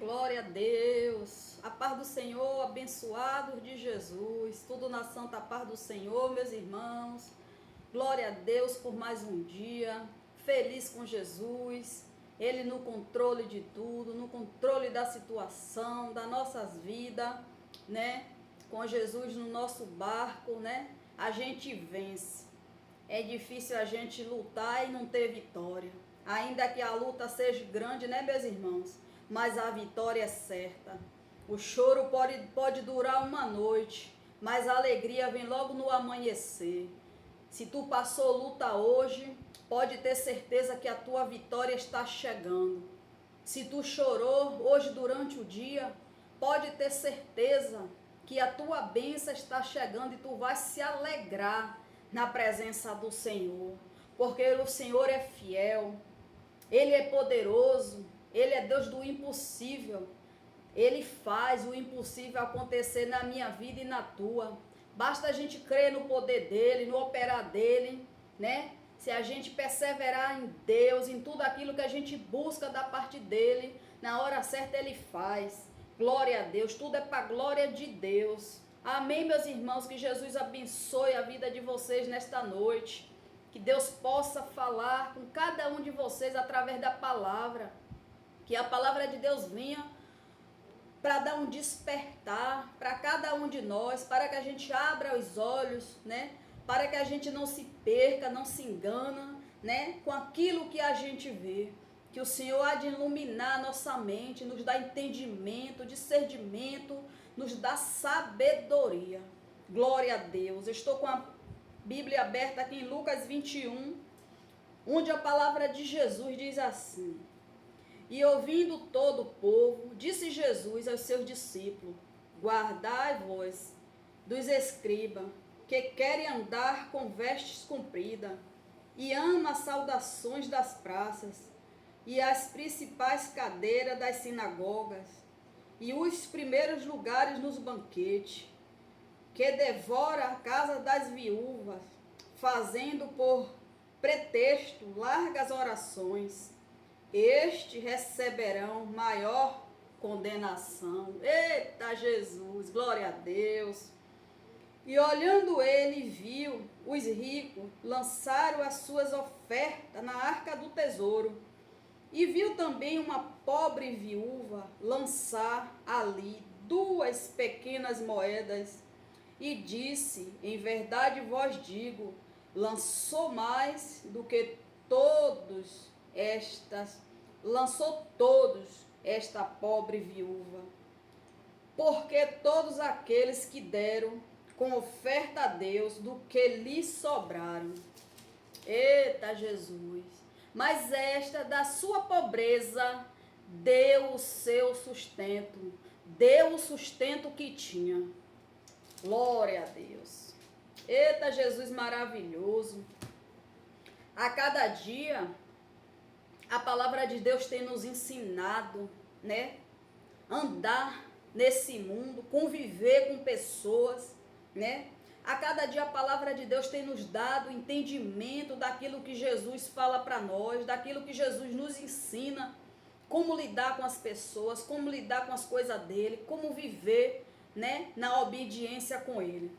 Glória a Deus. A paz do Senhor, abençoados de Jesus. Tudo na santa paz do Senhor, meus irmãos. Glória a Deus por mais um dia. Feliz com Jesus. Ele no controle de tudo, no controle da situação, das nossas vidas, né? Com Jesus no nosso barco, né? A gente vence. É difícil a gente lutar e não ter vitória. Ainda que a luta seja grande, né, meus irmãos? Mas a vitória é certa. O choro pode durar uma noite, mas a alegria vem logo no amanhecer. Se tu passou luta hoje, pode ter certeza que a tua vitória está chegando. Se tu chorou hoje durante o dia, pode ter certeza que a tua bênção está chegando e tu vai se alegrar na presença do Senhor. Porque o Senhor é fiel, Ele é poderoso, Ele é Deus do impossível. Ele faz o impossível acontecer na minha vida e na tua. Basta a gente crer no poder dEle, no operar dEle, né? Se a gente perseverar em Deus, em tudo aquilo que a gente busca da parte dEle, na hora certa Ele faz. Glória a Deus, tudo é para a glória de Deus. Amém, meus irmãos, que Jesus abençoe a vida de vocês nesta noite. Que Deus possa falar com cada um de vocês através da palavra. Que a palavra de Deus venha para dar um despertar para cada um de nós, para que a gente abra os olhos, né? Para que a gente não se perca, não se engana, né? Com aquilo que a gente vê. Que o Senhor há de iluminar nossa mente, nos dá entendimento, discernimento, nos dá sabedoria. Glória a Deus. Eu estou com a Bíblia aberta aqui em Lucas 21, onde a palavra de Jesus diz assim: E ouvindo todo o povo, disse Jesus aos seus discípulos: Guardai-vos dos escribas, que querem andar com vestes compridas, e ama as saudações das praças, e as principais cadeiras das sinagogas, e os primeiros lugares nos banquetes, que devora a casa das viúvas, fazendo por pretexto largas orações. Estes receberão maior condenação. Eita Jesus, glória a Deus. E olhando ele, viu os ricos lançaram as suas ofertas na arca do tesouro. E viu também uma pobre viúva lançar ali 2 pequenas moedas. E disse: Em verdade vos digo, lançou mais do que todos esta pobre viúva. Porque todos aqueles que deram com oferta a Deus do que lhe sobraram. Eita Jesus! Mas esta da sua pobreza deu o seu sustento, deu o sustento que tinha. Glória a Deus. Eita Jesus maravilhoso. A cada dia a palavra de Deus tem nos ensinado, né? Andar nesse mundo, conviver com pessoas, né? A cada dia a palavra de Deus tem nos dado entendimento daquilo que Jesus fala para nós, daquilo que Jesus nos ensina, como lidar com as pessoas, como lidar com as coisas dele, como viver, né, na obediência com ele.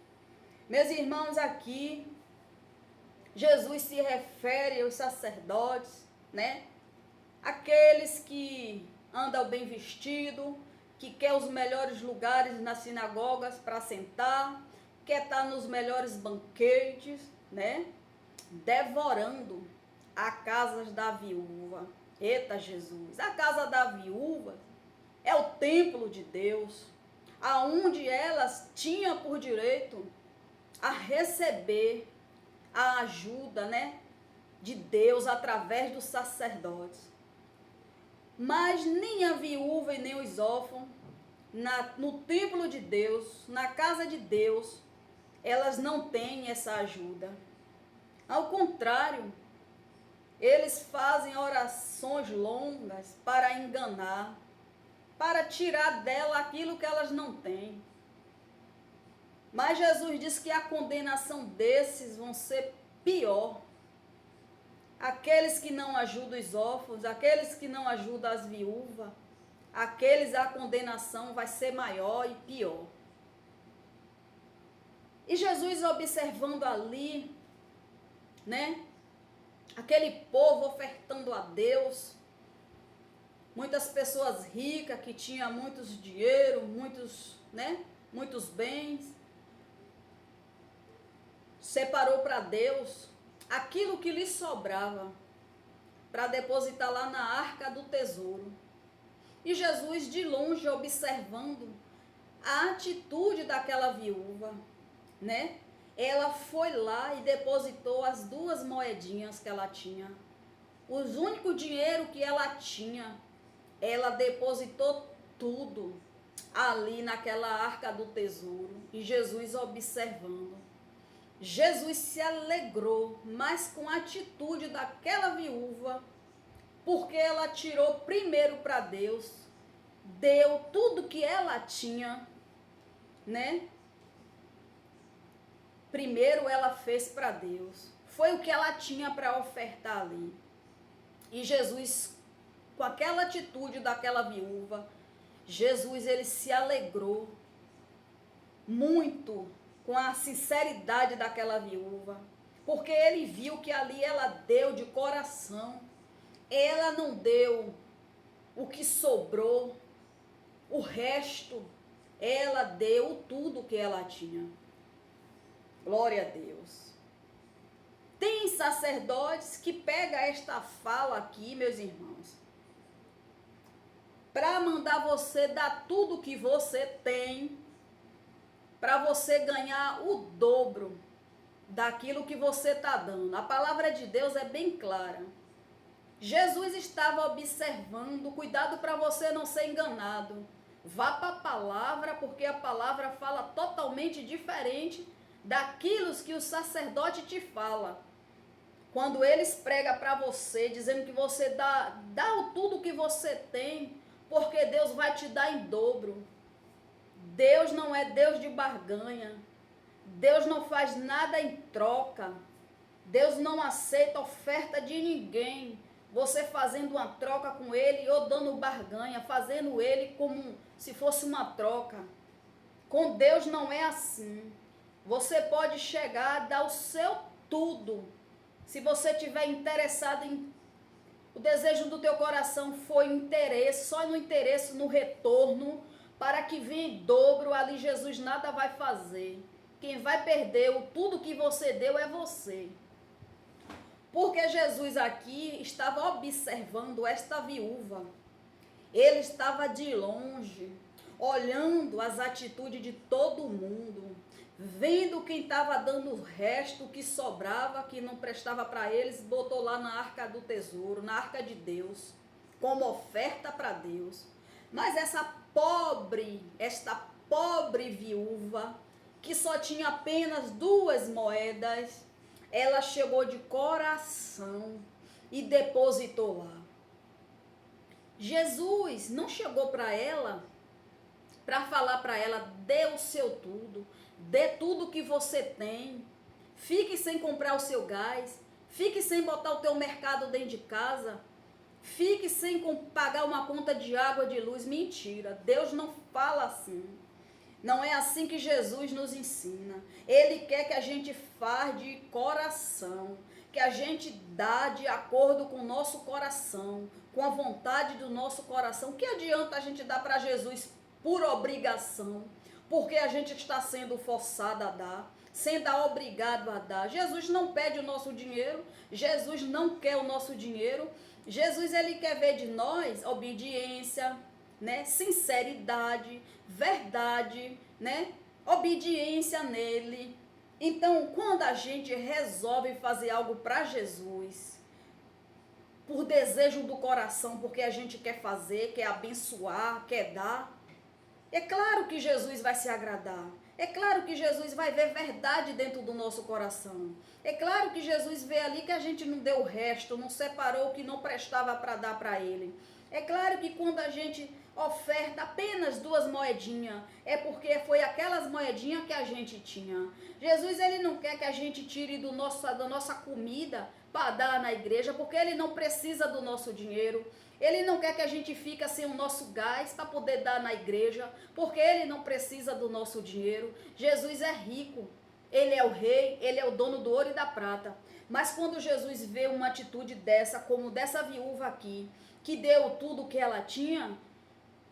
Meus irmãos, aqui Jesus se refere aos sacerdotes, né? Aqueles que andam bem vestido, que quer os melhores lugares nas sinagogas para sentar, quer estar nos melhores banquetes, né? Devorando a casa da viúva. Eita Jesus! A casa da viúva é o templo de Deus, aonde elas tinham por direito a receber a ajuda, né, de Deus através dos sacerdotes. Mas nem a viúva e nem os órfãos, no templo de Deus, na casa de Deus, elas não têm essa ajuda. Ao contrário, eles fazem orações longas para enganar, para tirar dela aquilo que elas não têm. Mas Jesus disse que a condenação desses vão ser pior. Aqueles que não ajudam os órfãos, aqueles que não ajudam as viúvas, a condenação vai ser maior e pior. E Jesus observando ali, né, aquele povo ofertando a Deus, muitas pessoas ricas que tinham muitos dinheiro, muitos bens, separou para Deus aquilo que lhe sobrava para depositar lá na arca do tesouro. E Jesus de longe observando a atitude daquela viúva, né? Ela foi lá e depositou as 2 moedinhas que ela tinha. O único dinheiro que ela tinha, ela depositou tudo ali naquela arca do tesouro. E Jesus observando. Jesus se alegrou, mas com a atitude daquela viúva, porque ela tirou primeiro para Deus, deu tudo que ela tinha, né? Primeiro ela fez para Deus, foi o que ela tinha para ofertar ali. E Jesus, com aquela atitude daquela viúva, Jesus ele se alegrou muito com a sinceridade daquela viúva, porque ele viu que ali ela deu de coração, ela não deu o que sobrou, o resto, ela deu tudo que ela tinha. Glória a Deus. Tem sacerdotes que pegam esta fala aqui, meus irmãos, para mandar você dar tudo que você tem, para você ganhar o dobro daquilo que você está dando. A palavra de Deus é bem clara. Jesus estava observando, cuidado para você não ser enganado. Vá para a palavra, porque a palavra fala totalmente diferente daquilo que o sacerdote te fala. Quando eles pregam para você, dizendo que você dá tudo que você tem, porque Deus vai te dar em dobro. Deus não é Deus de barganha. Deus não faz nada em troca. Deus não aceita oferta de ninguém. Você fazendo uma troca com Ele ou dando barganha, fazendo Ele como se fosse uma troca. Com Deus não é assim. Você pode chegar, dar o seu tudo. Se você estiver interessado em... O desejo do teu coração foi interesse, só no interesse, no retorno, para que venha em dobro, ali Jesus nada vai fazer. Quem vai perder o tudo que você deu é você. Porque Jesus aqui estava observando esta viúva. Ele estava de longe, olhando as atitudes de todo mundo, vendo quem estava dando o resto que sobrava, que não prestava para eles, botou lá na arca do tesouro, na arca de Deus, como oferta para Deus. Mas esta pobre viúva, que só tinha apenas 2 moedas, ela chegou de coração e depositou lá. Jesus não chegou para ela para falar para ela, dê o seu tudo, dê tudo que você tem, fique sem comprar o seu gás, fique sem botar o teu mercado dentro de casa, fique sem pagar uma conta de água, de luz. Mentira, Deus não fala assim. Não é assim que Jesus nos ensina. Ele quer que a gente faça de coração, que a gente dá de acordo com o nosso coração, com a vontade do nosso coração. Que adianta a gente dar para Jesus por obrigação, porque a gente está sendo forçado a dar, sendo obrigado a dar. Jesus não pede o nosso dinheiro, Jesus não quer o nosso dinheiro. Jesus ele quer ver de nós obediência, né, sinceridade, verdade, né, obediência nele. Então, quando a gente resolve fazer algo para Jesus, por desejo do coração, porque a gente quer fazer, quer abençoar, quer dar, é claro que Jesus vai se agradar. É claro que Jesus vai ver verdade dentro do nosso coração. É claro que Jesus vê ali que a gente não deu o resto, não separou o que não prestava para dar para ele. É claro que quando a gente oferta apenas 2 moedinhas, é porque foi aquelas moedinhas que a gente tinha. Jesus ele não quer que a gente tire da nossa comida para dar na igreja, porque ele não precisa do nosso dinheiro. Ele não quer que a gente fique sem o nosso gás para poder dar na igreja, porque Ele não precisa do nosso dinheiro. Jesus é rico, Ele é o rei, Ele é o dono do ouro e da prata. Mas quando Jesus vê uma atitude dessa, como dessa viúva aqui, que deu tudo o que ela tinha,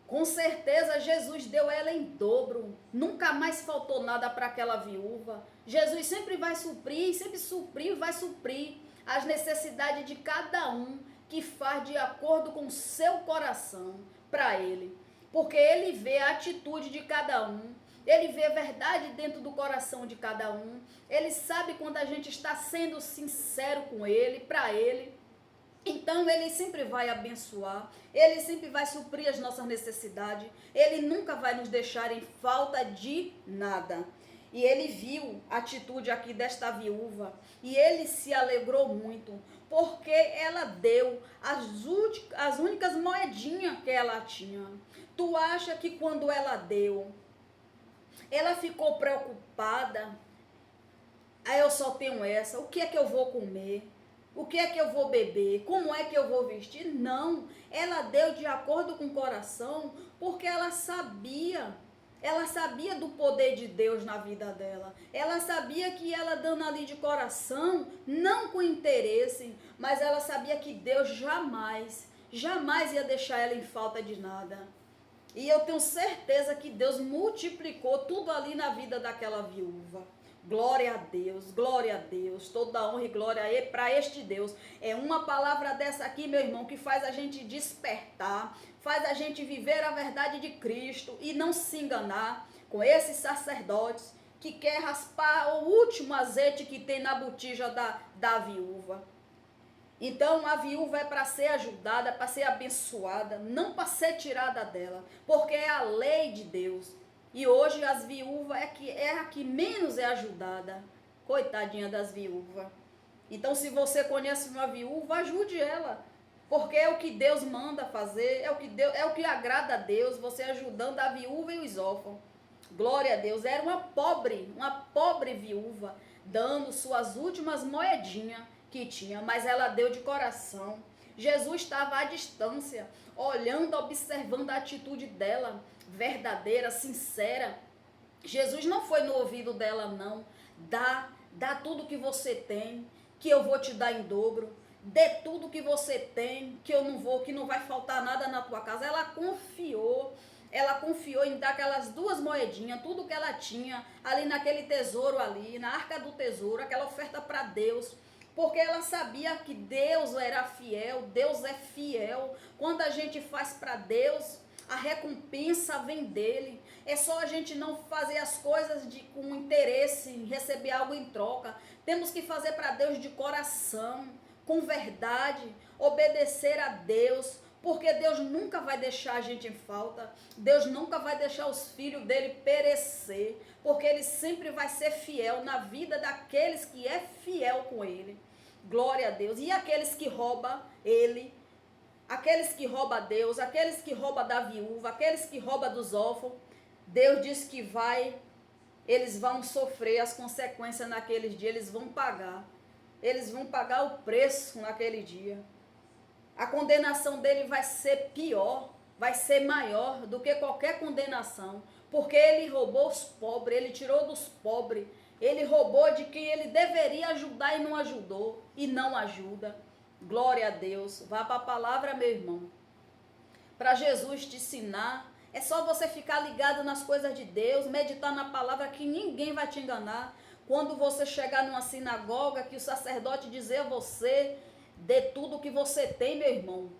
com certeza Jesus deu ela em dobro. Nunca mais faltou nada para aquela viúva. Jesus sempre vai suprir, sempre supriu, vai suprir as necessidades de cada um que faz de acordo com o seu coração para ele. Porque ele vê a atitude de cada um, ele vê a verdade dentro do coração de cada um, ele sabe quando a gente está sendo sincero com ele, para ele. Então ele sempre vai abençoar, ele sempre vai suprir as nossas necessidades, ele nunca vai nos deixar em falta de nada. E ele viu a atitude aqui desta viúva e ele se alegrou muito, porque ela deu as únicas moedinhas que ela tinha. Tu acha que quando ela deu, ela ficou preocupada? Aí eu só tenho essa, o que é que eu vou comer? O que é que eu vou beber? Como é que eu vou vestir? Não, ela deu de acordo com o coração, porque ela sabia do poder de Deus na vida dela. Ela sabia que ela dando ali de coração, não com interesse, mas ela sabia que Deus jamais ia deixar ela em falta de nada. E eu tenho certeza que Deus multiplicou tudo ali na vida daquela viúva. Glória a Deus, toda honra e glória para este Deus. É uma palavra dessa aqui, meu irmão, que faz a gente despertar, faz a gente viver a verdade de Cristo e não se enganar com esses sacerdotes que quer raspar o último azeite que tem na botija da viúva. Então a viúva é para ser ajudada, para ser abençoada, não para ser tirada dela, porque é a lei de Deus. E hoje as viúvas é a que menos é ajudada. Coitadinha das viúvas. Então, se você conhece uma viúva, ajude ela. Porque é o que Deus manda fazer, é o que agrada a Deus, você ajudando a viúva e os órfãos. Glória a Deus. Era uma pobre viúva, dando suas últimas moedinhas que tinha, mas ela deu de coração. Jesus estava à distância, olhando, observando a atitude dela, verdadeira, sincera. Jesus não foi no ouvido dela, não. Dá tudo que você tem, que eu vou te dar em dobro. Dê tudo que você tem, que não vai faltar nada na tua casa. Ela confiou em dar aquelas 2 moedinhas, tudo que ela tinha, ali naquele tesouro ali, na arca do tesouro, aquela oferta para Deus. Porque ela sabia que Deus era fiel, Deus é fiel. Quando a gente faz para Deus, a recompensa vem dele. É só a gente não fazer as coisas com interesse, receber algo em troca. Temos que fazer para Deus de coração, com verdade, obedecer a Deus, porque Deus nunca vai deixar a gente em falta. Deus nunca vai deixar os filhos dele perecer, porque ele sempre vai ser fiel na vida daqueles que é fiel com ele. Glória a Deus. E aqueles que roubam ele, aqueles que roubam a Deus, aqueles que roubam da viúva, aqueles que roubam dos órfãos, Deus diz que eles vão sofrer as consequências naqueles dias, eles vão pagar o preço naquele dia. A condenação dele vai ser pior, vai ser maior do que qualquer condenação, porque ele roubou os pobres, ele tirou dos pobres, ele roubou de quem ele deveria ajudar e não ajudou, e não ajuda. Glória a Deus. Vá para a palavra, meu irmão. Para Jesus te ensinar, é só você ficar ligado nas coisas de Deus, meditar na palavra, que ninguém vai te enganar. Quando você chegar numa sinagoga, que o sacerdote dizer a você, dê tudo que você tem, meu irmão,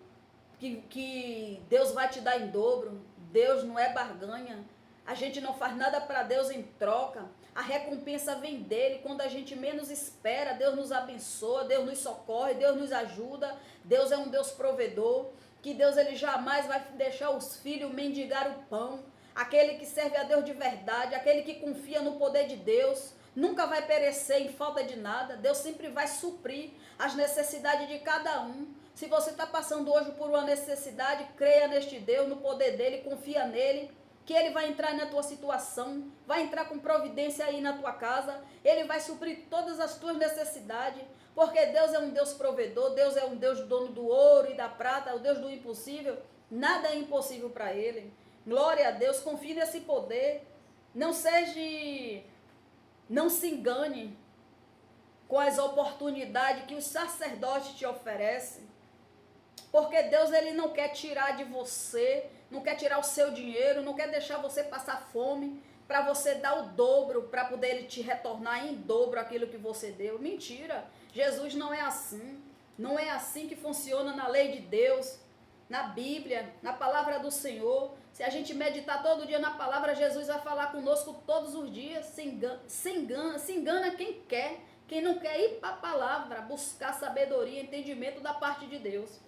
que Deus vai te dar em dobro. Deus não é barganha. A gente não faz nada para Deus em troca. A recompensa vem dele. Quando a gente menos espera, Deus nos abençoa, Deus nos socorre, Deus nos ajuda. Deus é um Deus provedor. Que Deus ele jamais vai deixar os filhos mendigar o pão. Aquele que serve a Deus de verdade, aquele que confia no poder de Deus, nunca vai perecer em falta de nada. Deus sempre vai suprir as necessidades de cada um. Se você está passando hoje por uma necessidade, creia neste Deus, no poder dele, confia nele. que Ele vai entrar na tua situação, vai entrar com providência aí na tua casa, Ele vai suprir todas as tuas necessidades, porque Deus é um Deus provedor, Deus é um Deus dono do ouro e da prata, o Deus do impossível, nada é impossível para Ele. Glória a Deus, confie nesse poder, não se engane com as oportunidades que os sacerdotes te oferecem, porque Deus, Ele não quer tirar de você, não quer tirar o seu dinheiro, não quer deixar você passar fome, para você dar o dobro, para poder Ele te retornar em dobro aquilo que você deu. Mentira, Jesus não é assim, não é assim que funciona na lei de Deus, na Bíblia, na palavra do Senhor. Se a gente meditar todo dia na palavra, Jesus vai falar conosco todos os dias. Se engana quem não quer ir para a palavra, buscar sabedoria, entendimento da parte de Deus.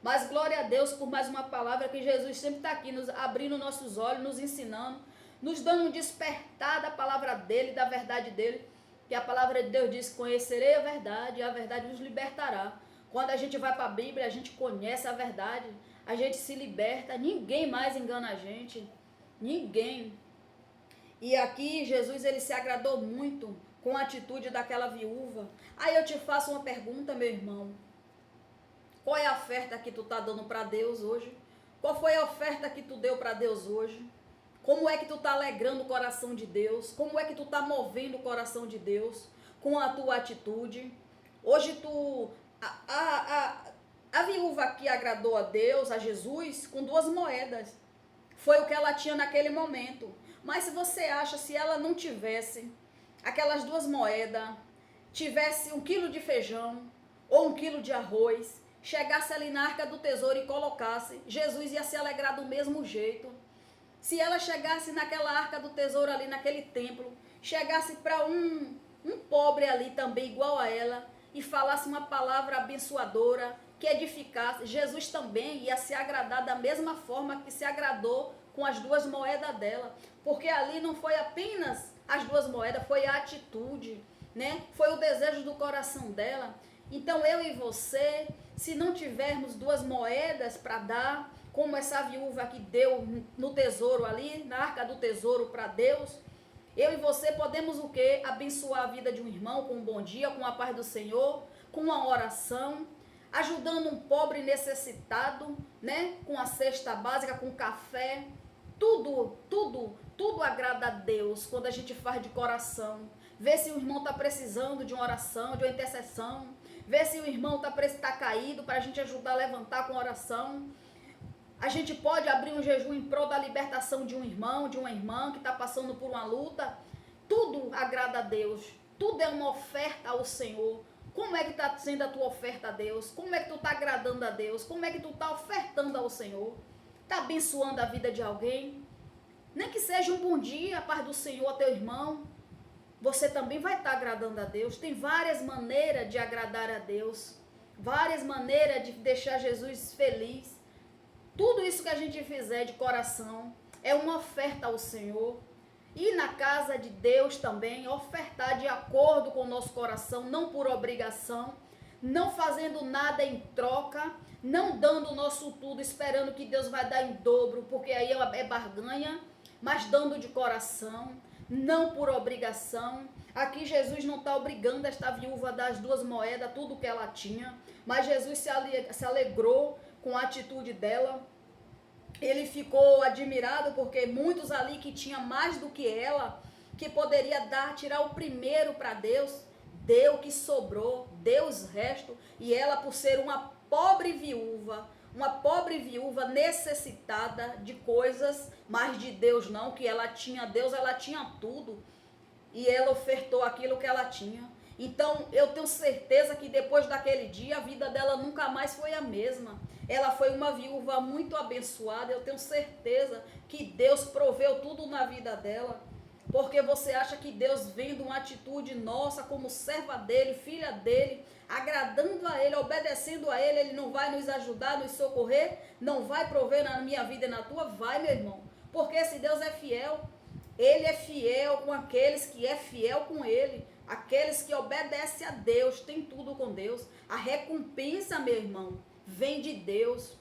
Mas glória a Deus por mais uma palavra, que Jesus sempre está aqui, nos abrindo nossos olhos, nos ensinando, nos dando um despertar da palavra dele, da verdade dele, que a palavra de Deus diz: conhecerei a verdade, e a verdade nos libertará. Quando a gente vai para a Bíblia, a gente conhece a verdade, a gente se liberta, ninguém mais engana a gente, ninguém. E aqui Jesus, ele se agradou muito com a atitude daquela viúva. Aí eu te faço uma pergunta, meu irmão: qual é a oferta que tu está dando para Deus hoje? Qual foi a oferta que tu deu para Deus hoje? Como é que tu está alegrando o coração de Deus? Como é que tu está movendo o coração de Deus com a tua atitude? Hoje a viúva aqui agradou a Deus, a Jesus, com 2 moedas. Foi o que ela tinha naquele momento. Mas se você acha, se ela não tivesse aquelas 2 moedas, tivesse 1 quilo de feijão ou 1 quilo de arroz, chegasse ali na arca do tesouro e colocasse, Jesus ia se alegrar do mesmo jeito. Se ela chegasse naquela arca do tesouro ali, naquele templo, chegasse para um pobre ali também, igual a ela, e falasse uma palavra abençoadora, que edificasse, Jesus também ia se agradar da mesma forma que se agradou com as 2 moedas dela. Porque ali não foi apenas as 2 moedas, foi a atitude, né? Foi o desejo do coração dela. Então eu e você, se não tivermos 2 moedas para dar, como essa viúva que deu no tesouro ali, na arca do tesouro para Deus, eu e você podemos o quê? Abençoar a vida de um irmão com um bom dia, com a paz do Senhor, com uma oração, ajudando um pobre necessitado, né? Com a cesta básica, com café. Tudo agrada a Deus quando a gente faz de coração. Vê se o irmão está precisando de uma oração, de uma intercessão. Vê se o irmão está caído, para a gente ajudar a levantar com oração. A gente pode abrir um jejum em prol da libertação de um irmão, de uma irmã que está passando por uma luta. Tudo agrada a Deus. Tudo é uma oferta ao Senhor. Como é que está sendo a tua oferta a Deus? Como é que tu está agradando a Deus? Como é que tu está ofertando ao Senhor? Está abençoando a vida de alguém? Nem que seja um bom dia, a paz do Senhor, teu irmão. Você também vai estar agradando a Deus. Tem várias maneiras de agradar a Deus. Várias maneiras de deixar Jesus feliz. Tudo isso que a gente fizer de coração é uma oferta ao Senhor. E na casa de Deus também, ofertar de acordo com o nosso coração, não por obrigação, não fazendo nada em troca, não dando o nosso tudo, esperando que Deus vai dar em dobro, porque aí é barganha, mas dando de coração, não por obrigação. Aqui Jesus não está obrigando esta viúva das 2 moedas, tudo que ela tinha, mas Jesus se alegrou com a atitude dela. Ele ficou admirado porque muitos ali que tinham mais do que ela, que poderia dar, tirar o primeiro para Deus, deu o que sobrou, deu os restos, e ela, por ser uma pobre viúva necessitada de coisas, mas de Deus não, que ela tinha Deus, ela tinha tudo, e ela ofertou aquilo que ela tinha. Então eu tenho certeza que depois daquele dia a vida dela nunca mais foi a mesma. Ela foi uma viúva muito abençoada. Eu tenho certeza que Deus proveu tudo na vida dela. Porque você acha que Deus, vendo uma atitude nossa como serva dele, filha dele, agradando a ele, obedecendo a ele, ele não vai nos ajudar, nos socorrer? Não vai prover na minha vida e na tua? Vai, meu irmão. Porque esse Deus é fiel. Ele é fiel com aqueles que é fiel com ele. Aqueles que obedecem a Deus, tem tudo com Deus. A recompensa, meu irmão, vem de Deus.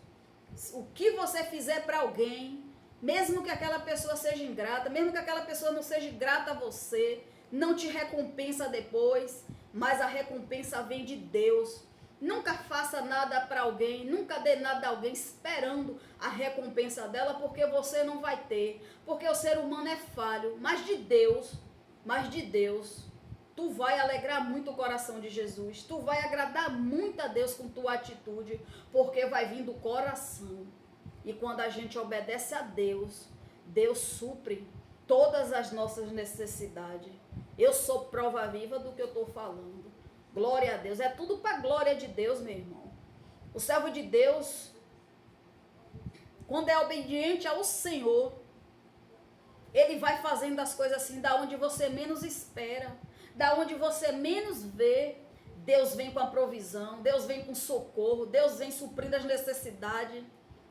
O que você fizer para alguém, Mesmo que aquela pessoa seja ingrata, mesmo que aquela pessoa não seja grata a você, não te recompensa depois, mas a recompensa vem de Deus. Nunca faça nada para alguém, nunca dê nada a alguém esperando a recompensa dela, porque você não vai ter. Porque o ser humano é falho, mas de Deus, tu vai alegrar muito o coração de Jesus. Tu vai agradar muito a Deus com tua atitude, porque vai vir do coração. E quando a gente obedece a Deus, Deus supre todas as nossas necessidades. Eu sou prova viva do que eu estou falando. Glória a Deus. É tudo para a glória de Deus, meu irmão. O servo de Deus, quando é obediente ao Senhor, ele vai fazendo as coisas assim, da onde você menos espera, da onde você menos vê. Deus vem com a provisão, Deus vem com socorro, Deus vem suprindo as necessidades.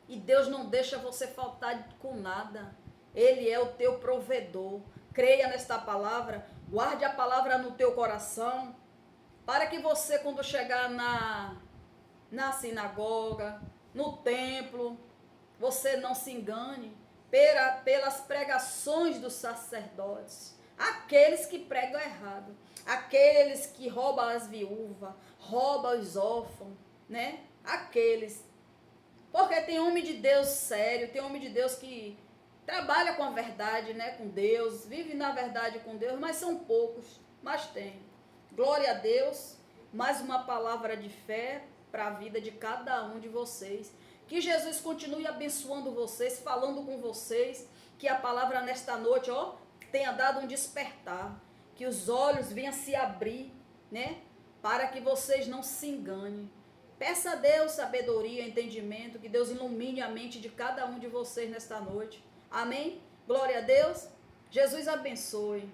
E Deus não deixa você faltar com nada. Ele é o teu provedor. Creia nesta palavra, guarde a palavra no teu coração, para que você, quando chegar na sinagoga, no templo, você não se engane pelas pregações dos sacerdotes. Aqueles que pregam errado, aqueles que roubam as viúvas, roubam os órfãos, né? Aqueles. Porque tem homem de Deus sério, tem homem de Deus que trabalha com a verdade, né? Com Deus, vive na verdade com Deus, mas são poucos, mas tem. Glória a Deus, mais uma palavra de fé para a vida de cada um de vocês. Que Jesus continue abençoando vocês, falando com vocês, que a palavra nesta noite, tenha dado um despertar, que os olhos venham se abrir, né? Para que vocês não se enganem. Peça a Deus sabedoria, entendimento, que Deus ilumine a mente de cada um de vocês nesta noite. Amém? Glória a Deus. Jesus abençoe.